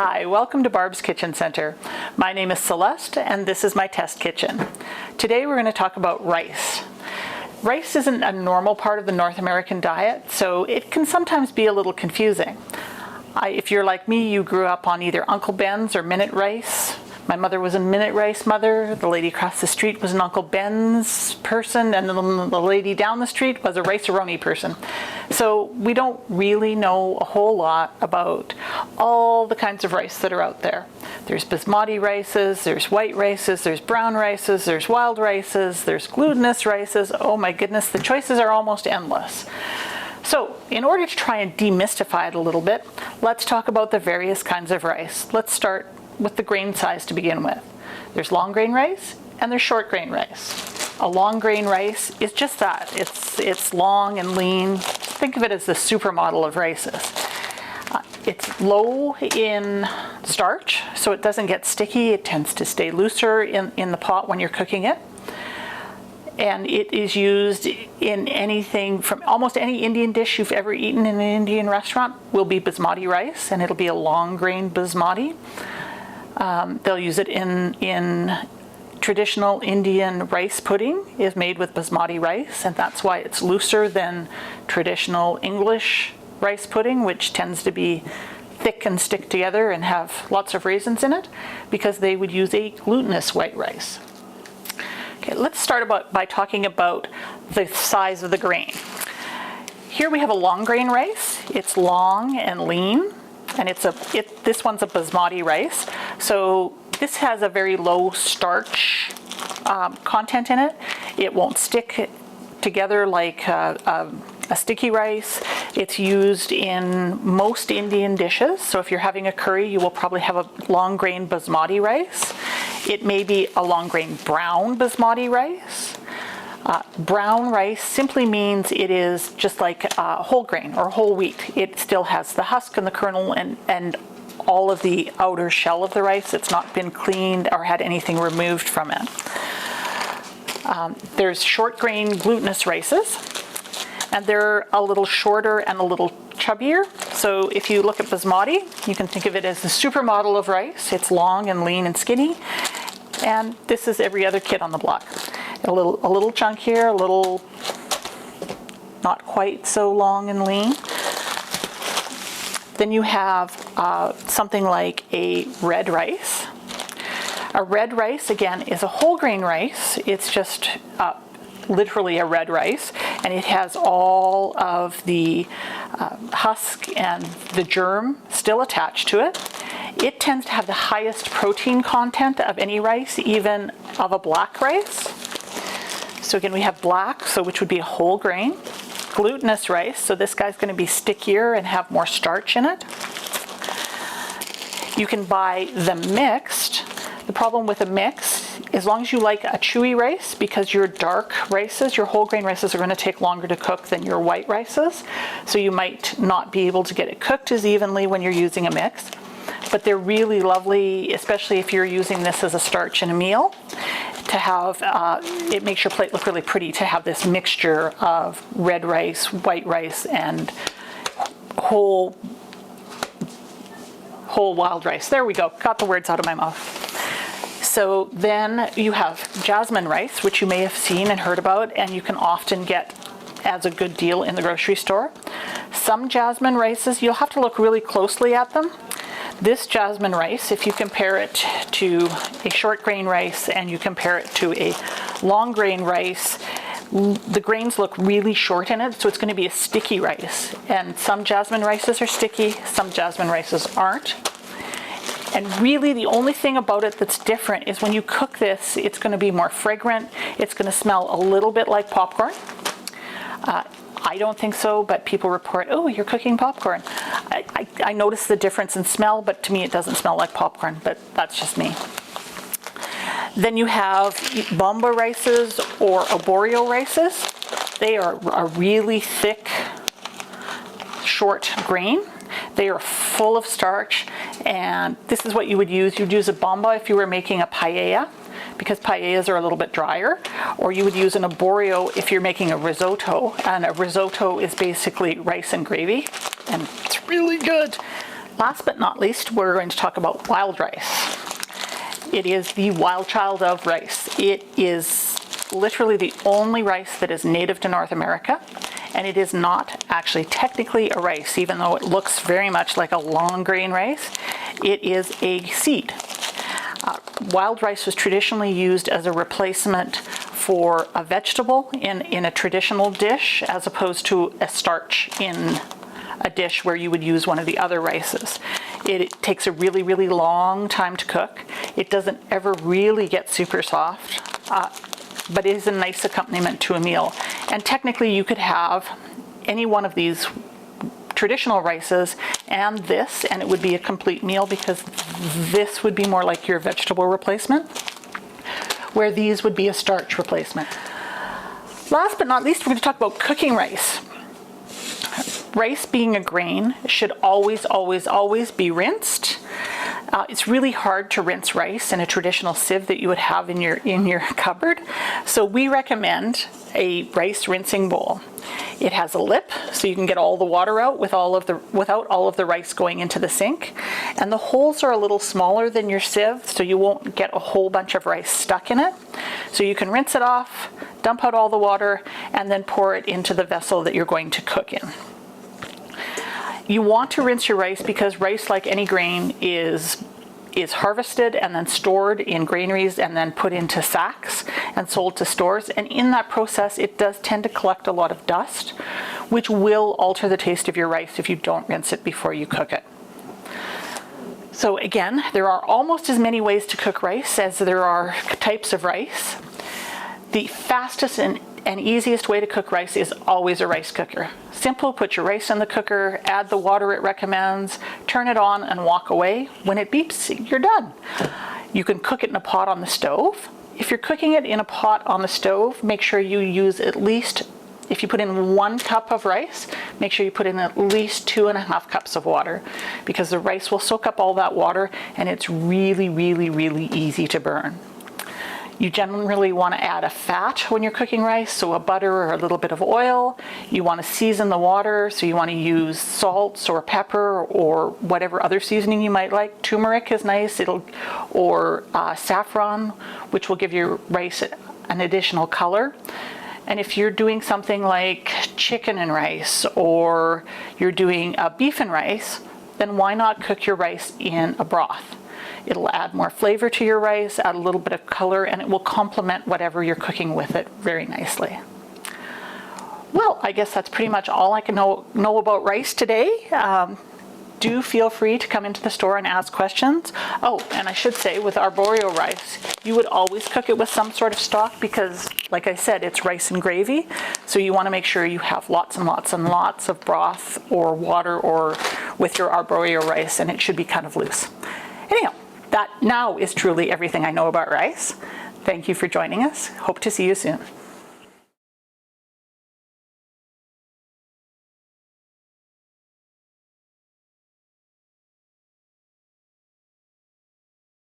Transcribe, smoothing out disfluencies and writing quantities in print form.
Hi, welcome to Barb's Kitchen Center. My name is Celeste and this is my test kitchen. Today we're going to talk about rice. Rice isn't a normal part of the North American diet, so it can sometimes be a little confusing. If you're like me, you grew up on either Uncle Ben's or Minute Rice. My mother was a Minute Rice mother, the lady across the street was an Uncle Ben's person, and then the lady down the street was a Rice-A-Roni person. So we don't really know a whole lot about all the kinds of rice that are out there. There's basmati rices, there's white rices, there's brown rices, there's wild rices, there's glutinous rices. Oh my goodness, the choices are almost endless. So in order to try and demystify it a little bit, let's talk about the various kinds of rice. Let's start with the grain size to begin with. There's long grain rice and there's short grain rice. A long grain rice is just that. It's long and lean. Think of it as the supermodel of rices. It's low in starch, so it doesn't get sticky. It tends to stay looser in the pot when you're cooking it. And it is used in anything from almost any Indian dish you've ever eaten in an Indian restaurant will be basmati rice, and it'll be a long grain basmati. They'll use it in traditional Indian rice pudding is made with basmati rice, and that's why it's looser than traditional English rice pudding, which tends to be thick and stick together and have lots of raisins in it, because they would use a glutinous white rice. Okay, let's start by talking about the size of the grain. Here we have a long grain rice. It's long and lean, and this one's a basmati rice. So this has a very low starch content in it. It won't stick together like a sticky rice. It's used in most Indian dishes. So if you're having a curry, you will probably have a long grain basmati rice. It may be a long grain brown basmati rice. Brown rice simply means it is just like whole grain or whole wheat. It still has the husk and the kernel and all of the outer shell of the rice. It's not been cleaned or had anything removed from it. There's short grain glutinous rices, and they're a little shorter and a little chubbier. So if you look at basmati, you can think of it as the supermodel of rice. It's long and lean and skinny, and this is every other kid on the block. A little chunkier, a little not quite so long and lean. Then you have something like a red rice. A red rice, again, is a whole grain rice. It's just literally a red rice, and it has all of the husk and the germ still attached to it. It tends to have the highest protein content of any rice, even of a black rice. So again, we have black, which would be a whole grain. Glutinous rice, so this guy's going to be stickier and have more starch in it. You can buy the mixed. The problem with a mix, as long as you like a chewy rice, because your dark rices, your whole grain rices are going to take longer to cook than your white rices, so you might not be able to get it cooked as evenly when you're using a mix. But they're really lovely, especially if you're using this as a starch in a meal, to have, it makes your plate look really pretty to have this mixture of red rice, white rice, and whole wild rice. There we go, got the words out of my mouth. So then you have jasmine rice, which you may have seen and heard about, and you can often get as a good deal in the grocery store. Some jasmine rices, you'll have to look really closely at them. This jasmine rice, if you compare it to a short grain rice and you compare it to a long grain rice, the grains look really short in it, so it's going to be a sticky rice. And some jasmine rices are sticky, some jasmine rices aren't. And really the only thing about it that's different is when you cook this, it's going to be more fragrant. It's going to smell a little bit like popcorn. I don't think so, but people report, oh, you're cooking popcorn. I notice the difference in smell, but to me it doesn't smell like popcorn, but that's just me. Then you have bomba rices or arborio rices. They are a really thick, short grain. They are full of starch, and this is what you would use. You'd use a bomba if you were making a paella, because paellas are a little bit drier, or you would use an arborio if you're making a risotto, and a risotto is basically rice and gravy, and it's really good. Last but not least, we're going to talk about wild rice. It is the wild child of rice. It is literally the only rice that is native to North America, and it is not actually technically a rice, even though it looks very much like a long grain rice. It is a seed. Wild rice was traditionally used as a replacement for a vegetable in a traditional dish, as opposed to a starch in a dish where you would use one of the other rices. It takes a really, really long time to cook. It doesn't ever really get super soft, but it is a nice accompaniment to a meal. And technically you could have any one of these traditional rices and this, and it would be a complete meal, because this would be more like your vegetable replacement, where these would be a starch replacement. Last but not least, we're going to talk about cooking rice. Rice, being a grain, should always, always, always be rinsed. It's really hard to rinse rice in a traditional sieve that you would have in your cupboard. So we recommend a rice rinsing bowl. It has a lip, so you can get all the water out without all of the rice going into the sink. And the holes are a little smaller than your sieve, so you won't get a whole bunch of rice stuck in it. So you can rinse it off, dump out all the water, and then pour it into the vessel that you're going to cook in. You want to rinse your rice because rice, like any grain, is harvested and then stored in granaries and then put into sacks and sold to stores. And in that process, it does tend to collect a lot of dust, which will alter the taste of your rice if you don't rinse it before you cook it. So again, there are almost as many ways to cook rice as there are types of rice. The fastest and easiest way to cook rice is always a rice cooker. Simple, put your rice in the cooker, add the water it recommends, turn it on and walk away. When it beeps, you're done. You can cook it in a pot on the stove. If you're cooking it in a pot on the stove, make sure you use at least, if you put in 1 cup of rice, make sure you put in at least 2.5 cups of water, because the rice will soak up all that water and it's really, really, really easy to burn. You generally want to add a fat when you're cooking rice, so a butter or a little bit of oil. You want to season the water, so you want to use salts or pepper or whatever other seasoning you might like. Turmeric is nice, or saffron, which will give your rice an additional color. And if you're doing something like chicken and rice, or you're doing beef and rice, then why not cook your rice in a broth? It'll add more flavor to your rice, add a little bit of color, and it will complement whatever you're cooking with it very nicely. Well, I guess that's pretty much all I can know about rice today. Do feel free to come into the store and ask questions. Oh, and I should say, with arborio rice, you would always cook it with some sort of stock, because, like I said, it's rice and gravy. So you want to make sure you have lots and lots and lots of broth or water or with your arborio rice, and it should be kind of loose. Anyhow, that now is truly everything I know about rice. Thank you for joining us. Hope to see you soon.